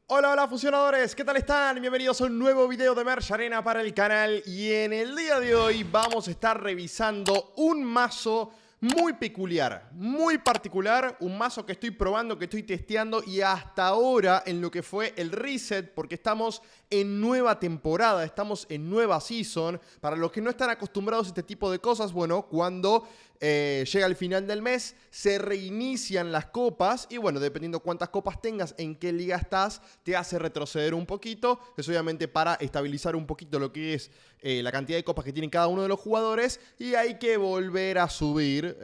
Hola, hola fusionadores, ¿qué tal están? Bienvenidos a un nuevo video de Merge Arena para el canal y en el día de hoy vamos a estar revisando un mazo muy peculiar, muy particular, un mazo que estoy probando, que estoy testeando y hasta ahora en lo que fue el reset, porque estamos en nueva temporada, estamos en nueva season. Para los que no están acostumbrados a este tipo de cosas, bueno, cuando llega el final del mes, se reinician las copas y bueno, dependiendo cuántas copas tengas, en qué liga estás, te hace retroceder un poquito. Es obviamente para estabilizar un poquito lo que es la cantidad de copas que tienen cada uno de los jugadores y hay que volver a subir,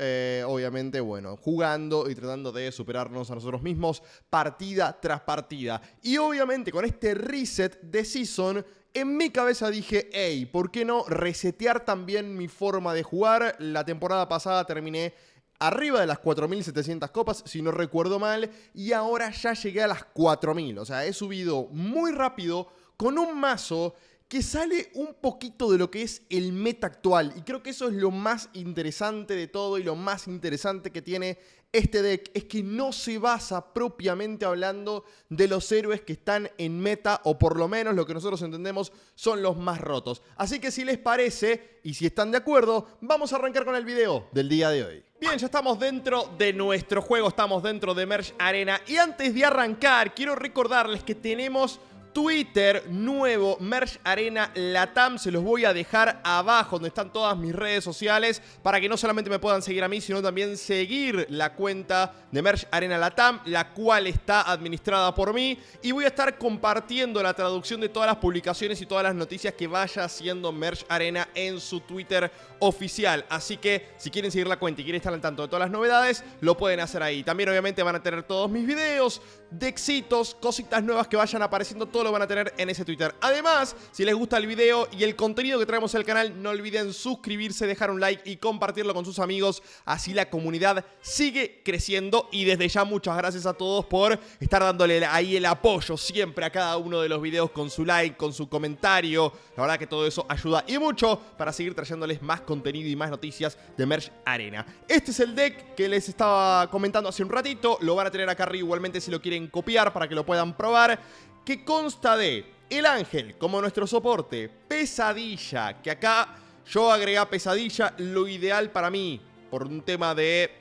obviamente, bueno, jugando y tratando de superarnos a nosotros mismos partida tras partida. Y obviamente con este reset de season, en mi cabeza dije, hey, ¿por qué no resetear también mi forma de jugar? La temporada pasada terminé arriba de las 4.700 copas, si no recuerdo mal, y ahora ya llegué a las 4.000. O sea, he subido muy rápido con un mazo que sale un poquito de lo que es el meta actual. Y creo que eso es lo más interesante de todo y lo más interesante que tiene este deck, es que no se basa propiamente hablando de los héroes que están en meta, o por lo menos lo que nosotros entendemos son los más rotos. Así que si les parece, y si están de acuerdo, vamos a arrancar con el video del día de hoy. Bien, ya estamos dentro de nuestro juego, estamos dentro de Merge Arena. Y antes de arrancar, quiero recordarles que tenemos Twitter nuevo, Merge Arena Latam. Se los voy a dejar abajo donde están todas mis redes sociales para que no solamente me puedan seguir a mí, sino también seguir la cuenta de Merge Arena Latam, la cual está administrada por mí, y voy a estar compartiendo la traducción de todas las publicaciones y todas las noticias que vaya haciendo Merge Arena en su Twitter oficial. Así que si quieren seguir la cuenta y quieren estar al tanto de todas las novedades, lo pueden hacer ahí. También obviamente van a tener todos mis videos, dexitos, cositas nuevas que vayan apareciendo, todo lo van a tener en ese Twitter. Además, si les gusta el video y el contenido que traemos al canal, no olviden suscribirse, dejar un like y compartirlo con sus amigos. Así la comunidad sigue creciendo y desde ya muchas gracias a todos por estar dándole ahí el apoyo siempre a cada uno de los videos con su like, con su comentario. La verdad que todo eso ayuda y mucho para seguir trayéndoles más contenido y más noticias de Merge Arena. Este es el deck que les estaba comentando hace un ratito. Lo van a tener acá arriba igualmente si lo quieren copiar para que lo puedan probar. Que consta de el ángel como nuestro soporte, pesadilla, que acá yo agregué a pesadilla, lo ideal para mí, por un tema de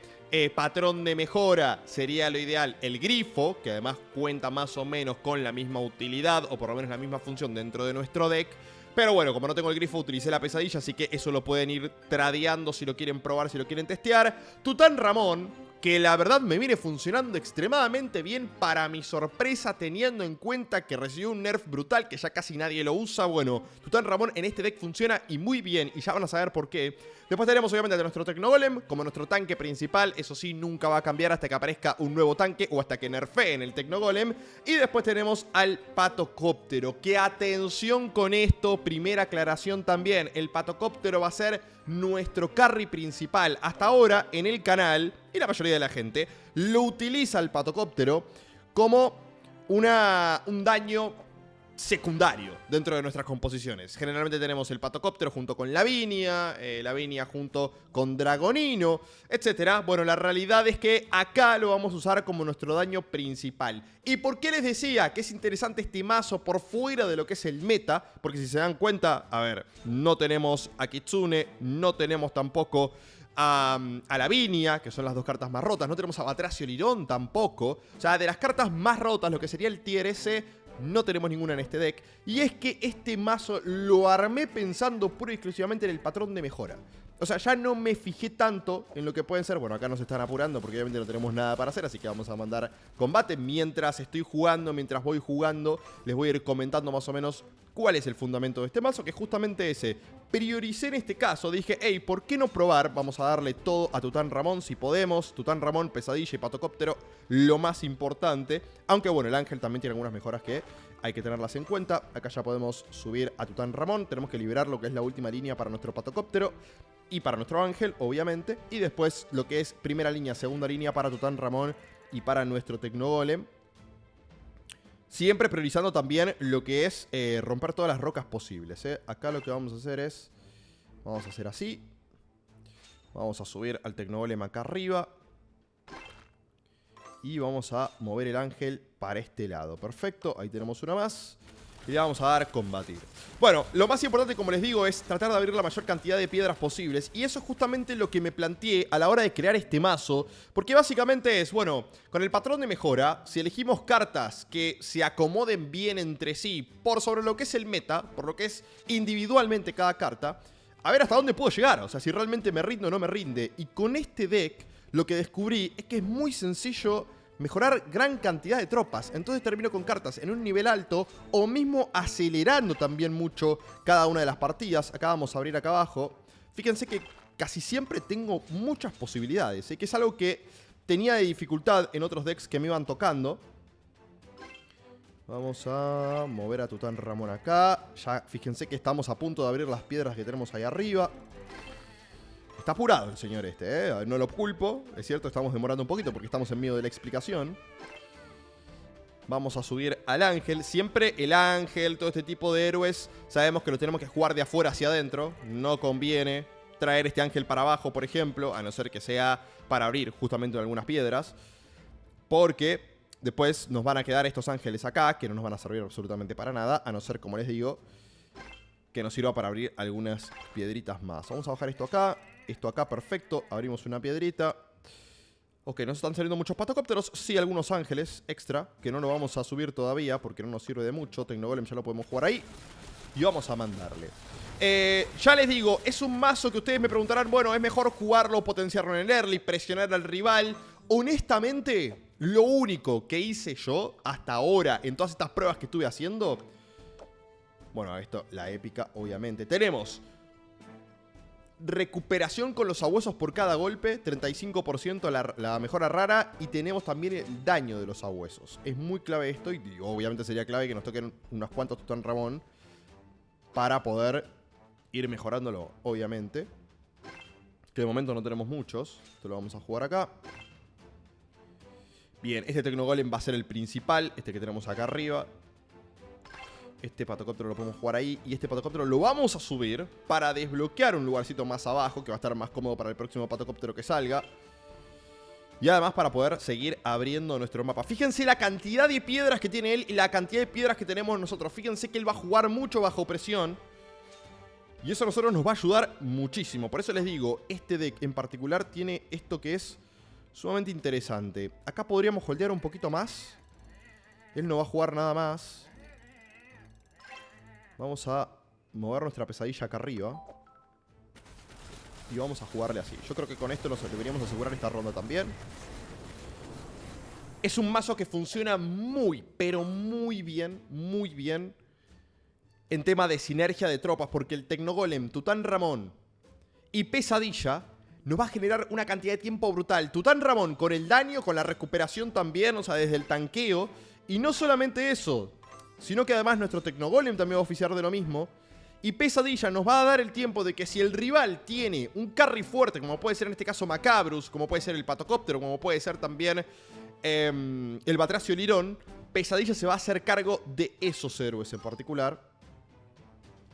patrón de mejora, sería lo ideal el grifo, que además cuenta más o menos con la misma utilidad, o por lo menos la misma función dentro de nuestro deck. Pero bueno, como no tengo el grifo, utilicé la pesadilla, así que eso lo pueden ir tradeando si lo quieren probar, si lo quieren testear. Tután Ramón, que la verdad me viene funcionando extremadamente bien para mi sorpresa, teniendo en cuenta que recibió un nerf brutal que ya casi nadie lo usa. Bueno, Tután Ramón en este deck funciona y muy bien, y ya van a saber por qué. Después tenemos obviamente a nuestro Tecnogolem como nuestro tanque principal. Eso sí, nunca va a cambiar hasta que aparezca un nuevo tanque o hasta que nerfeen el Tecnogolem. Y después tenemos al Patocóptero, que atención con esto, primera aclaración también, el Patocóptero va a ser nuestro carry principal. Hasta ahora en el canal, y la mayoría de la gente, lo utiliza el Patocóptero como un daño secundario dentro de nuestras composiciones. Generalmente tenemos el Patocóptero junto con Lavinia junto con Dragonino, etc. Bueno, la realidad es que acá lo vamos a usar como nuestro daño principal. ¿Y por qué les decía que es interesante este mazo por fuera de lo que es el meta? Porque si se dan cuenta, a ver, no tenemos a Kitsune, no tenemos tampoco a Lavinia, que son las dos cartas más rotas. No tenemos a Batracio Lirón tampoco. O sea, de las cartas más rotas, lo que sería el tier S, no tenemos ninguna en este deck. Y es que este mazo lo armé pensando pura y exclusivamente en el patrón de mejora. O sea, ya no me fijé tanto en lo que pueden ser. Bueno, acá nos están apurando porque obviamente no tenemos nada para hacer, así que vamos a mandar combate. Mientras estoy jugando, mientras voy jugando, les voy a ir comentando más o menos cuál es el fundamento de este mazo, que es justamente ese. Prioricé en este caso, dije, hey, ¿por qué no probar? Vamos a darle todo a Tután Ramón si podemos. Tután Ramón, pesadilla y Patocóptero, lo más importante. Aunque bueno, el ángel también tiene algunas mejoras que hay que tenerlas en cuenta. Acá ya podemos subir a Tután Ramón. Tenemos que liberar lo que es la última línea para nuestro Patocóptero y para nuestro ángel, obviamente. Y después lo que es primera línea, segunda línea para Tután Ramón y para nuestro Tecnogolem. Siempre priorizando también lo que es romper todas las rocas posibles. Acá lo que vamos a hacer es... Vamos a hacer así. Vamos a subir al Tecnogolem acá arriba. Y vamos a mover el ángel para este lado. Perfecto, ahí tenemos una más. Y le vamos a dar combatir. Bueno, lo más importante, como les digo, es tratar de abrir la mayor cantidad de piedras posibles. Y eso es justamente lo que me planteé a la hora de crear este mazo. Porque básicamente es, bueno, con el patrón de mejora, si elegimos cartas que se acomoden bien entre sí por sobre lo que es el meta, por lo que es individualmente cada carta, a ver hasta dónde puedo llegar. O sea, si realmente me rinde o no me rinde. Y con este deck, lo que descubrí es que es muy sencillo mejorar gran cantidad de tropas. Entonces termino con cartas en un nivel alto o mismo acelerando también mucho cada una de las partidas. Acá vamos a abrir acá abajo. Fíjense que casi siempre tengo muchas posibilidades, que es algo que tenía de dificultad en otros decks que me iban tocando. Vamos a mover a Tután Ramón acá. Ya fíjense que estamos a punto de abrir las piedras que tenemos ahí arriba. Está apurado el señor este, ¿eh? No lo culpo. Es cierto, estamos demorando un poquito porque estamos en medio de la explicación. Vamos a subir al ángel. Siempre el ángel, todo este tipo de héroes, sabemos que lo tenemos que jugar de afuera hacia adentro. No conviene traer este ángel para abajo, por ejemplo, a no ser que sea para abrir justamente algunas piedras. Porque después nos van a quedar estos ángeles acá, que no nos van a servir absolutamente para nada, a no ser, como les digo, que nos sirva para abrir algunas piedritas más. Vamos a bajar esto acá, perfecto. Abrimos una piedrita. Ok, no están saliendo muchos patocópteros. Sí, algunos ángeles extra, que no lo vamos a subir todavía porque no nos sirve de mucho. Tecnogolem ya lo podemos jugar ahí. Y vamos a mandarle. Ya les digo, es un mazo que ustedes me preguntarán, bueno, ¿es mejor jugarlo o potenciarlo en el early, presionar al rival? Honestamente, lo único que hice yo hasta ahora en todas estas pruebas que estuve haciendo... Bueno, esto, la épica, obviamente. Tenemos recuperación con los sabuesos por cada golpe, 35% la mejora rara, y tenemos también el daño de los sabuesos. Es muy clave esto, y obviamente sería clave que nos toquen unos cuantos Tután Ramón para poder ir mejorándolo, obviamente. Que de momento no tenemos muchos. Esto lo vamos a jugar acá. Bien, este Tecnogolem va a ser el principal, este que tenemos acá arriba. Este patocóptero lo podemos jugar ahí. Y este patocóptero lo vamos a subir para desbloquear un lugarcito más abajo, que va a estar más cómodo para el próximo patocóptero que salga. Y además para poder seguir abriendo nuestro mapa. Fíjense la cantidad de piedras que tiene él y la cantidad de piedras que tenemos nosotros. Fíjense que él va a jugar mucho bajo presión. Y eso a nosotros nos va a ayudar muchísimo. Por eso les digo, este deck en particular tiene esto que es sumamente interesante. Acá podríamos holdear un poquito más. Él no va a jugar nada más. Vamos a mover nuestra pesadilla acá arriba. Y vamos a jugarle así. Yo creo que con esto nos deberíamos asegurar esta ronda también. Es un mazo que funciona muy, pero muy bien, en tema de sinergia de tropas. Porque el Tecnogolem, Tután Ramón y Pesadilla nos va a generar una cantidad de tiempo brutal. Tután Ramón con el daño, con la recuperación también, o sea, desde el tanqueo. Y no solamente eso, sino que además nuestro Tecnogolem también va a oficiar de lo mismo. Y Pesadilla nos va a dar el tiempo de que si el rival tiene un carry fuerte, como puede ser en este caso Macabrus, como puede ser el Patocóptero, como puede ser también el Batracio Lirón, Pesadilla se va a hacer cargo de esos héroes en particular.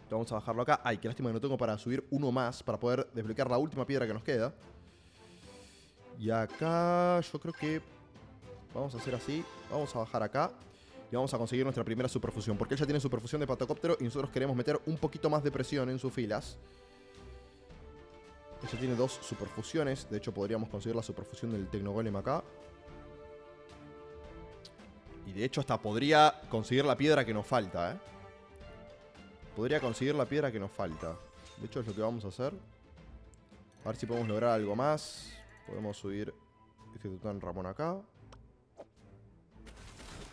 Vamos a bajarlo acá. Ay, qué lástima que no tengo para subir uno más, para poder desbloquear la última piedra que nos queda. Y acá yo creo que vamos a hacer así. Vamos a bajar acá. Y vamos a conseguir nuestra primera superfusión. Porque él ya tiene superfusión de Patocóptero y nosotros queremos meter un poquito más de presión en sus filas. Ella tiene 2 superfusiones. De hecho, podríamos conseguir la superfusión del Tecnogolem acá. Y de hecho, hasta podría conseguir la piedra que nos falta, ¿eh? Podría conseguir la piedra que nos falta. De hecho, es lo que vamos a hacer. A ver si podemos lograr algo más. Podemos subir este Tután Ramón acá.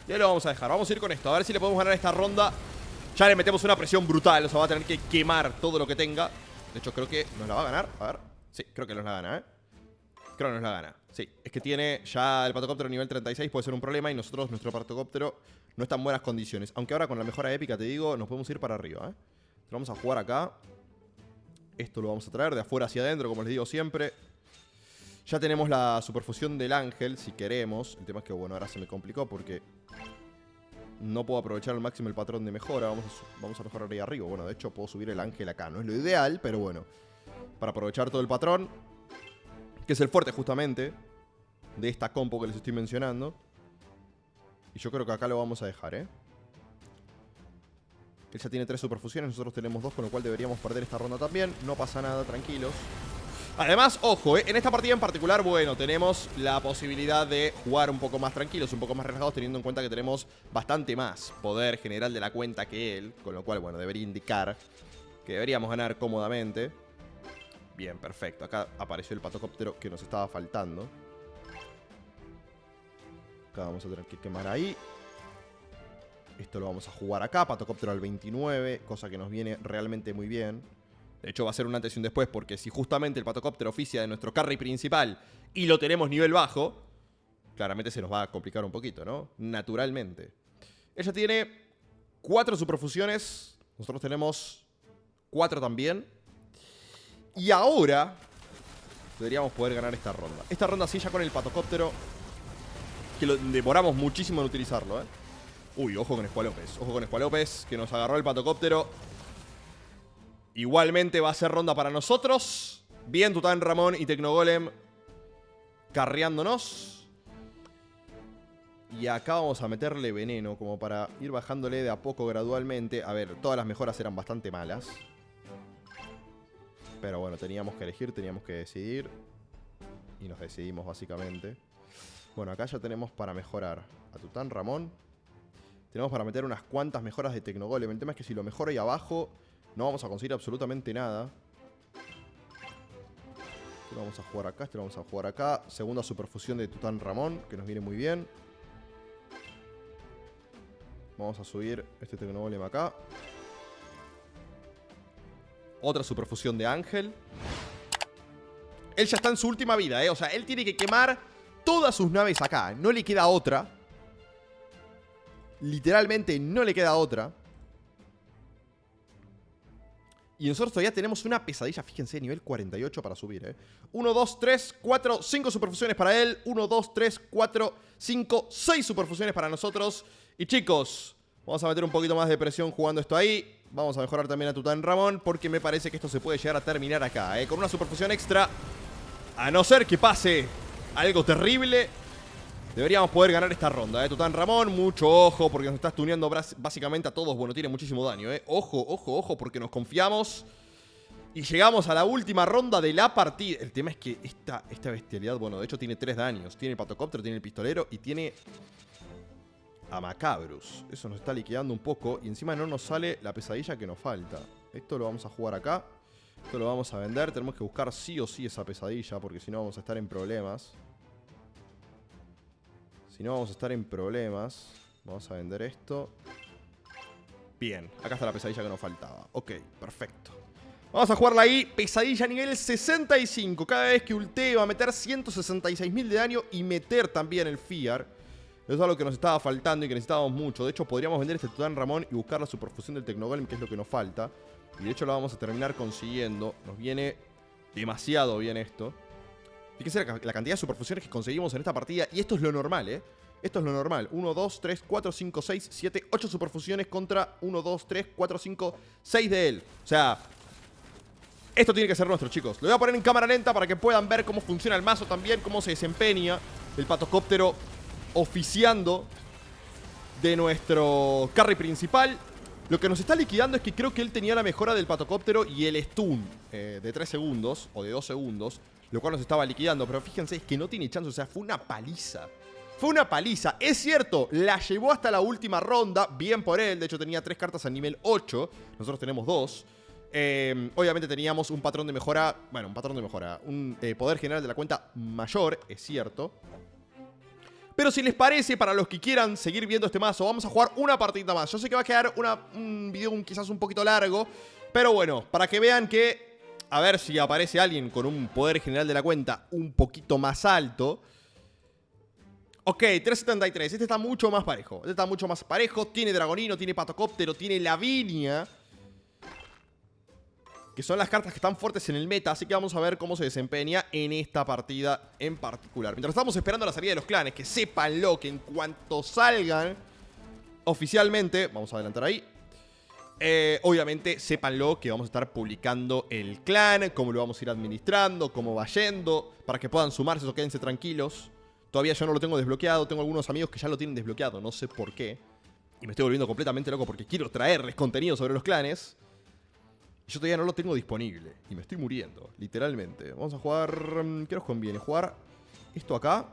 Y ahí lo vamos a dejar. Vamos a ir con esto. A ver si le podemos ganar esta ronda. Ya le metemos una presión brutal. O sea, va a tener que quemar todo lo que tenga. De hecho, creo que nos la va a ganar. A ver. Sí, creo que nos la gana, ¿eh? Creo que nos la gana. Sí, es que tiene ya el Patocóptero nivel 36. Puede ser un problema. Y nosotros, nuestro Patocóptero, no está en buenas condiciones. Aunque ahora con la mejora épica, te digo, nos podemos ir para arriba, ¿eh? Lo vamos a jugar acá. Esto lo vamos a traer de afuera hacia adentro, como les digo siempre. Ya tenemos la superfusión del ángel, si queremos. El tema es que, bueno, ahora se me complicó porque no puedo aprovechar al máximo el patrón de mejora. Vamos a mejorar ahí arriba. Bueno, de hecho puedo subir el ángel acá. No es lo ideal, pero bueno. Para aprovechar todo el patrón, que es el fuerte justamente. de esta compo que les estoy mencionando. Y yo creo que acá lo vamos a dejar, ¿eh? Él ya tiene 3 superfusiones, nosotros tenemos 2, con lo cual deberíamos perder esta ronda también. No pasa nada, tranquilos. Además, ojo, en esta partida en particular, bueno, tenemos la posibilidad de jugar un poco más tranquilos, un poco más relajados, teniendo en cuenta que tenemos bastante más poder general de la cuenta que él. Con lo cual, bueno, debería indicar que deberíamos ganar cómodamente. Bien, perfecto. Acá apareció el patocóptero que nos estaba faltando. Acá vamos a tener que quemar ahí. Esto lo vamos a jugar acá, patocóptero al 29, cosa que nos viene realmente muy bien. De hecho va a ser un antes y un después, porque si justamente el patocóptero oficia de nuestro carry principal y lo tenemos nivel bajo, claramente se nos va a complicar un poquito, ¿no? Naturalmente. Ella tiene 4 superfusiones, nosotros tenemos 4 también. Y ahora deberíamos poder ganar esta ronda. Esta ronda sí ya con el patocóptero, que lo demoramos muchísimo en utilizarlo, ¿eh? Uy, ojo con Escualópez. Ojo con Escualópez, que nos agarró el patocóptero. Igualmente va a ser ronda para nosotros. Bien, Tután Ramón y Tecnogolem carreándonos. Y acá vamos a meterle veneno, como para ir bajándole de a poco gradualmente. A ver, todas las mejoras eran bastante malas. Pero bueno, teníamos que elegir, teníamos que decidir. Y nos decidimos básicamente. Bueno, acá ya tenemos para mejorar a Tután Ramón. Tenemos para meter unas cuantas mejoras de Tecnogolem. El tema es que si lo mejoro ahí abajo, no vamos a conseguir absolutamente nada. Este lo vamos a jugar acá, este lo vamos a jugar acá. Segunda superfusión de Tután Ramón, que nos viene muy bien. Vamos a subir este Tecnogolem acá. Otra superfusión de Ángel. Él ya está en su última vida, ¿eh? O sea, él tiene que quemar todas sus naves acá. No le queda otra. Literalmente no le queda otra. Y nosotros todavía tenemos una pesadilla, fíjense, nivel 48 para subir, 1, 2, 3, 4, 5 superfusiones para él. 1, 2, 3, 4, 5, 6 superfusiones para nosotros. Y chicos, vamos a meter un poquito más de presión jugando esto ahí. Vamos a mejorar también a Tután Ramón, porque me parece que esto se puede llegar a terminar acá, con una superfusión extra. A no ser que pase algo terrible, deberíamos poder ganar esta ronda, Tután Ramón. Mucho ojo, porque nos estás tuneando básicamente a todos. Bueno, tiene muchísimo daño, Ojo, ojo, ojo, porque nos confiamos. Y llegamos a la última ronda de la partida. El tema es que esta bestialidad, bueno, de hecho tiene 3 daños. Tiene el patocóptero, tiene el pistolero y tiene a Macabrus. Eso nos está liquidando un poco. Y encima no nos sale la pesadilla que nos falta. Esto lo vamos a jugar acá. Esto lo vamos a vender. Tenemos que buscar sí o sí esa pesadilla, porque si no vamos a estar en problemas. Si no vamos a estar en problemas. Vamos a vender esto. Bien, acá está la pesadilla que nos faltaba. Ok, perfecto. Vamos a jugarla ahí. Pesadilla nivel 65. Cada vez que ultee va a meter 166.000 de daño y meter también el Fear. Eso es algo que nos estaba faltando y que necesitábamos mucho. De hecho, podríamos vender este Tután Ramón y buscar la superfusión del Tecnogolem, que es lo que nos falta. Y de hecho lo vamos a terminar consiguiendo. Nos viene demasiado bien esto. Fíjense la cantidad de superfusiones que conseguimos en esta partida. Y esto es lo normal, Esto es lo normal. 1, 2, 3, 4, 5, 6, 7, 8 superfusiones contra 1, 2, 3, 4, 5, 6 de él. O sea, esto tiene que ser nuestro, chicos. Lo voy a poner en cámara lenta para que puedan ver cómo funciona el mazo también, cómo se desempeña el patocóptero oficiando de nuestro carry principal. Lo que nos está liquidando es que creo que él tenía la mejora del patocóptero y el stun de 3 segundos o de 2 segundos, lo cual nos estaba liquidando. Pero fíjense, es que no tiene chance, o sea, fue una paliza. Fue una paliza, es cierto, la llevó hasta la última ronda, bien por él. De hecho tenía 3 cartas a nivel 8, nosotros tenemos 2. Obviamente teníamos un patrón de mejora, bueno, un patrón de mejora, un poder general de la cuenta mayor, es cierto. Pero si les parece, para los que quieran seguir viendo este mazo, vamos a jugar una partida más. Yo sé que va a quedar un video quizás un poquito largo, pero bueno, para que vean que, a ver si aparece alguien con un poder general de la cuenta un poquito más alto. Ok, 373, este está mucho más parejo. Este está mucho más parejo, tiene Dragonino, tiene Patocóptero, tiene Lavinia, que son las cartas que están fuertes en el meta. Así que vamos a ver cómo se desempeña en esta partida en particular. Mientras estamos esperando la salida de los clanes, que sépanlo, que en cuanto salgan oficialmente, vamos a adelantar ahí, obviamente sépanlo que vamos a estar publicando el clan, cómo lo vamos a ir administrando, cómo va yendo, para que puedan sumarse o quédense tranquilos. Todavía yo no lo tengo desbloqueado. Tengo algunos amigos que ya lo tienen desbloqueado. No sé por qué. Y me estoy volviendo completamente loco porque quiero traerles contenido sobre los clanes. Y yo todavía no lo tengo disponible. Y me estoy muriendo, literalmente. Vamos a jugar... ¿Qué nos conviene? Jugar esto acá.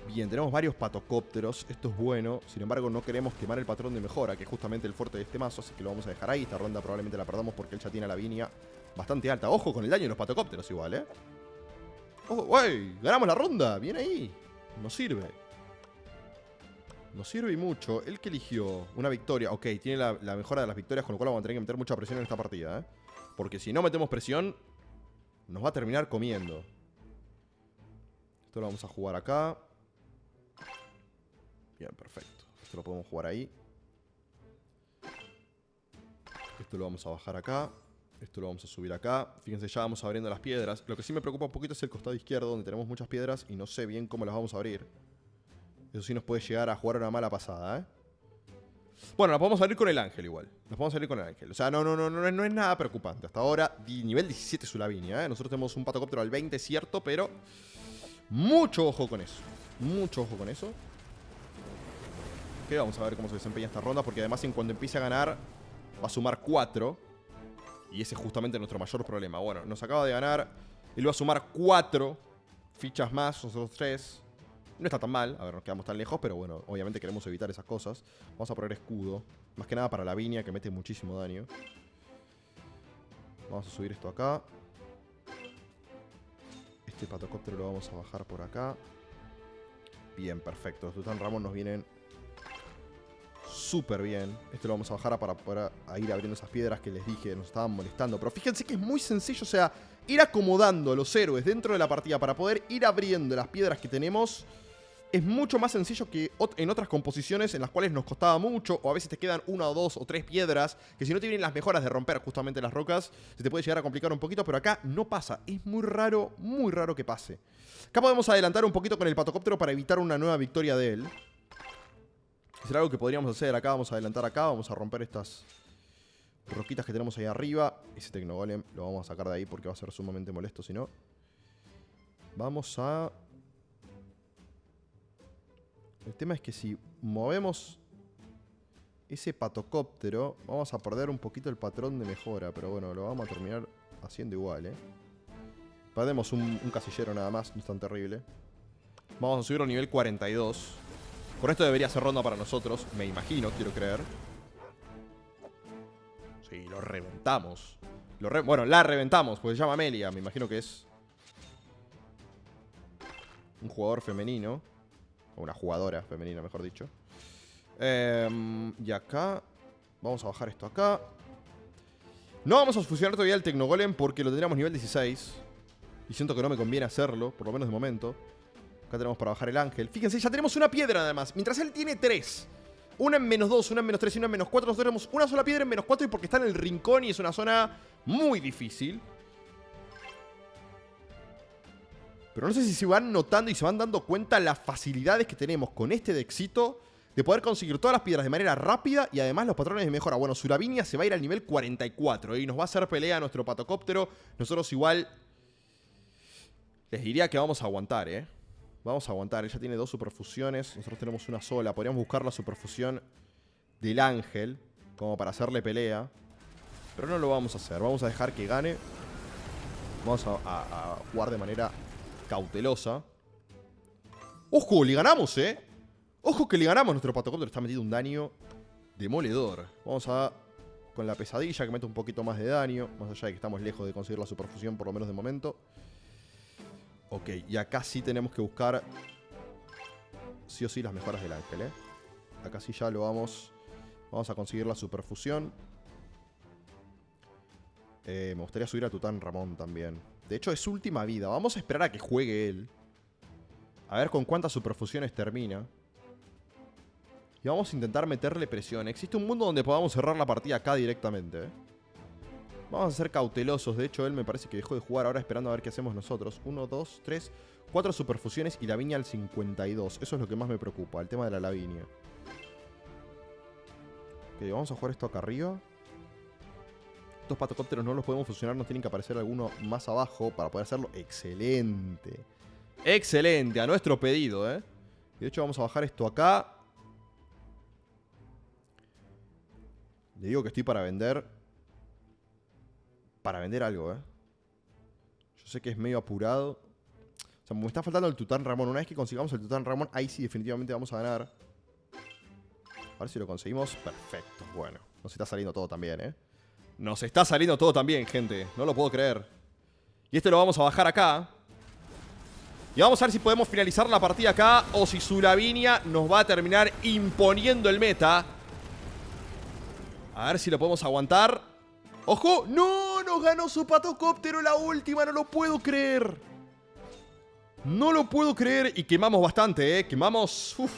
Bien, tenemos varios patocópteros. Esto es bueno. Sin embargo, no queremos quemar el patrón de mejora, que es justamente el fuerte de este mazo. Así que lo vamos a dejar ahí. Esta ronda probablemente la perdamos porque él ya tiene la Lavinia bastante alta. Ojo con el daño de los patocópteros igual, ¿eh? Ojo, ¡wey! Ganamos la ronda. Bien ahí. Nos sirve. Nos sirve y mucho. El que eligió una victoria. Ok, tiene la mejora de las victorias, con lo cual vamos a tener que meter mucha presión en esta partida, ¿eh? Porque si no metemos presión, nos va a terminar comiendo. Esto lo vamos a jugar acá. Bien, perfecto. Esto lo podemos jugar ahí. Esto lo vamos a bajar acá. Esto lo vamos a subir acá. Fíjense, ya vamos abriendo las piedras. Lo que sí me preocupa un poquito es el costado izquierdo, donde tenemos muchas piedras y no sé bien cómo las vamos a abrir. Eso sí nos puede llegar a jugar una mala pasada, ¿eh? Bueno, la podemos abrir con el ángel igual. Nos podemos abrir con el ángel. O sea, no es nada preocupante. Hasta ahora, nivel 17 su Lavinia, ¿eh? Nosotros tenemos un patocóptero al 20, cierto, pero... mucho ojo con eso. Mucho ojo con eso. Ok, vamos a ver cómo se desempeña esta ronda, porque además en cuanto empiece a ganar, va a sumar 4. Y ese es justamente nuestro mayor problema. Bueno, nos acaba de ganar. Él va a sumar 4 fichas más, nosotros 3. No está tan mal, a ver, nos quedamos tan lejos, pero bueno, obviamente queremos evitar esas cosas. Vamos a poner escudo, más que nada para la Lavinia, que mete muchísimo daño. Vamos a subir esto acá. Este patocóptero lo vamos a bajar por acá. Bien, perfecto. Los Tutanramón nos vienen súper bien. Este lo vamos a bajar para poder ir abriendo esas piedras que les dije nos estaban molestando. Pero fíjense que es muy sencillo, o sea, ir acomodando a los héroes dentro de la partida para poder ir abriendo las piedras que tenemos. Es mucho más sencillo que en otras composiciones en las cuales nos costaba mucho, o a veces te quedan 1 o 2 o 3 piedras, que si no te vienen las mejoras de romper justamente las rocas, se te puede llegar a complicar un poquito, pero acá no pasa. Es muy raro que pase. Acá podemos adelantar un poquito con el patocóptero para evitar una nueva victoria de él. Es algo que podríamos hacer. Acá vamos a adelantar acá, vamos a romper estas roquitas que tenemos ahí arriba. Ese Tecnogolem lo vamos a sacar de ahí porque va a ser sumamente molesto si no. Vamos a... El tema es que si movemos ese patocóptero, vamos a perder un poquito el patrón de mejora. Pero bueno, lo vamos a terminar haciendo igual, ¿eh? Perdemos un casillero nada más, no es tan terrible. Vamos a subirlo a nivel 42. Con esto debería ser ronda para nosotros, me imagino, quiero creer. Sí, lo reventamos. Bueno, la reventamos, pues se llama Amelia, me imagino que es un jugador femenino. O una jugadora femenina, mejor dicho. Y acá vamos a bajar esto acá. No vamos a fusionar todavía el Tecnogolem porque lo tendríamos nivel 16. Y siento que no me conviene hacerlo, por lo menos de momento. Acá tenemos para bajar el ángel. Fíjense, ya tenemos una piedra nada más. Mientras él tiene 3. Una en -2, una en -3 y una en -4. Nosotros tenemos una sola piedra en -4 y porque está en el rincón y es una zona muy difícil. Pero no sé si se van notando y se van dando cuenta las facilidades que tenemos con este Dexito de poder conseguir todas las piedras de manera rápida y además los patrones de mejora. Bueno, su Lavinia se va a ir al nivel 44 y nos va a hacer pelea a nuestro patocóptero. Nosotros igual les diría que vamos a aguantar, ¿eh? Vamos a aguantar. Ella tiene 2 superfusiones, nosotros tenemos una sola. Podríamos buscar la superfusión del ángel como para hacerle pelea. Pero no lo vamos a hacer, vamos a dejar que gane. Vamos a jugar de manera cautelosa. ¡Ojo! Le ganamos, ¿eh? ¡Ojo que le ganamos! Nuestro patocóptero está metido un daño demoledor. Vamos a... con la pesadilla que mete un poquito más de daño. Más allá de que estamos lejos de conseguir la superfusión, por lo menos de momento. Ok, y acá sí tenemos que buscar sí o sí las mejoras del ángel, ¿eh? Acá sí ya lo vamos a conseguir la superfusión. Me gustaría subir a Tutanramón también. De hecho es última vida. Vamos a esperar a que juegue él. A ver con cuántas superfusiones termina. Y vamos a intentar meterle presión. Existe un mundo donde podamos cerrar la partida acá directamente, ¿eh? Vamos a ser cautelosos. De hecho, él me parece que dejó de jugar ahora esperando a ver qué hacemos nosotros. 1, 2, 3, 4 superfusiones y Lavinia al 52. Eso es lo que más me preocupa, el tema de la Lavinia. Ok, vamos a jugar esto acá arriba. estos patocópteros no los podemos fusionar, nos tienen que aparecer alguno más abajo para poder hacerlo. Excelente. Excelente, a nuestro pedido, ¿eh? De hecho, vamos a bajar esto acá. Le digo que estoy para vender. Para vender algo, ¿eh? Yo sé que es medio apurado. O sea, me está faltando el Tutanramón. Una vez que consigamos el Tutanramón, ahí sí definitivamente vamos a ganar. A ver si lo conseguimos. Perfecto, bueno. Nos está saliendo todo también, ¿eh? Nos está saliendo todo también, gente. No lo puedo creer. Y este lo vamos a bajar acá. Y vamos a ver si podemos finalizar la partida acá o si su Lavinia nos va a terminar imponiendo el meta. A ver si lo podemos aguantar. ¡Ojo! ¡No! Nos ganó su patocóptero la última. No lo puedo creer. No lo puedo creer. Y quemamos bastante, ¿eh? Quemamos... Uf.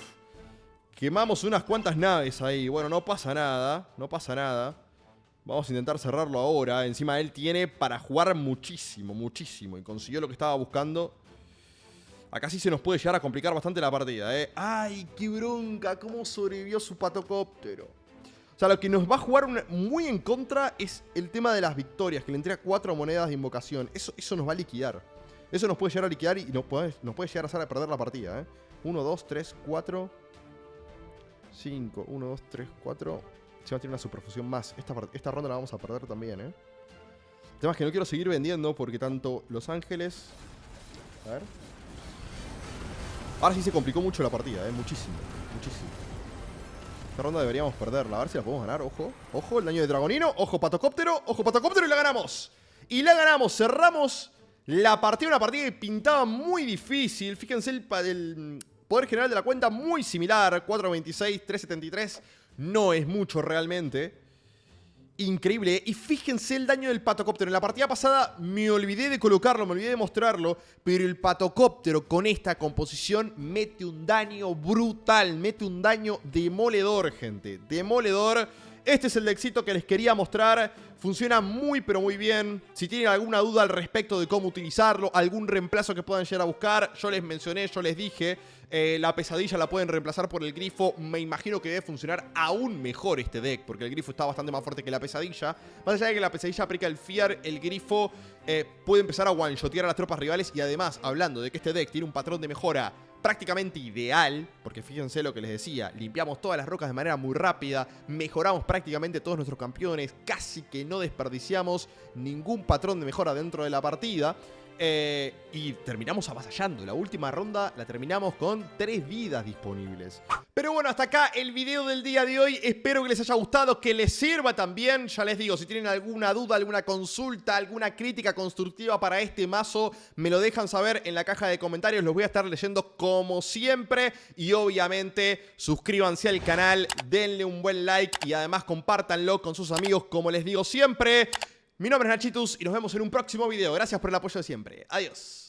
Quemamos unas cuantas naves ahí. Bueno, no pasa nada. No pasa nada. Vamos a intentar cerrarlo ahora. Encima él tiene para jugar muchísimo, muchísimo. Y consiguió lo que estaba buscando. Acá sí se nos puede llegar a complicar bastante la partida, ¿eh? ¡Ay, qué bronca! ¿Cómo sobrevivió su patocóptero? O sea, lo que nos va a jugar muy en contra es el tema de las victorias. Que le entrega 4 monedas de invocación. Eso nos va a liquidar. Eso nos puede llegar a liquidar y nos puede llegar a hacer perder la partida, ¿eh? 1, 2, 3, 4... 5, 1, 2, 3, 4. Se va a tener una superfusión más. Esta ronda la vamos a perder también, ¿eh? El tema es que no quiero seguir vendiendo porque tanto Los Ángeles... A ver. Ahora sí se complicó mucho la partida, ¿eh? Muchísimo, muchísimo. Esta ronda deberíamos perderla. A ver si la podemos ganar. Ojo, ojo, el daño de Dragonino. Ojo, patocóptero y la ganamos. Y la ganamos, cerramos la partida. Una partida que pintaba muy difícil. Fíjense el poder general de la cuenta muy similar. 426, 373. No es mucho realmente. Increíble, ¿eh? Y fíjense el daño del patocóptero. En la partida pasada me olvidé de colocarlo, me olvidé de mostrarlo. Pero el patocóptero con esta composición mete un daño brutal. Mete un daño demoledor, gente. Demoledor. Este es el Dexito que les quería mostrar. Funciona muy pero muy bien. Si tienen alguna duda al respecto de cómo utilizarlo, algún reemplazo que puedan llegar a buscar, yo les mencioné, yo les dije, la pesadilla la pueden reemplazar por el grifo. Me imagino que debe funcionar aún mejor este deck, porque el grifo está bastante más fuerte que la pesadilla. Más allá de que la pesadilla aplica el Fear, el grifo puede empezar a one-shotear a las tropas rivales. Y además, hablando de que este deck tiene un patrón de mejora prácticamente ideal, porque fíjense lo que les decía, limpiamos todas las rocas de manera muy rápida, mejoramos prácticamente todos nuestros campeones, casi que no desperdiciamos ningún patrón de mejora dentro de la partida. Y terminamos avasallando. La última ronda la terminamos con 3 vidas disponibles. Pero bueno, hasta acá el video del día de hoy. Espero que les haya gustado, que les sirva también. Ya les digo, si tienen alguna duda, alguna consulta, alguna crítica constructiva para este mazo, me lo dejan saber en la caja de comentarios. Los voy a estar leyendo como siempre. Y obviamente suscríbanse al canal, denle un buen like y además compártanlo con sus amigos, como les digo siempre. Mi nombre es Nachitus y nos vemos en un próximo video. Gracias por el apoyo de siempre. Adiós.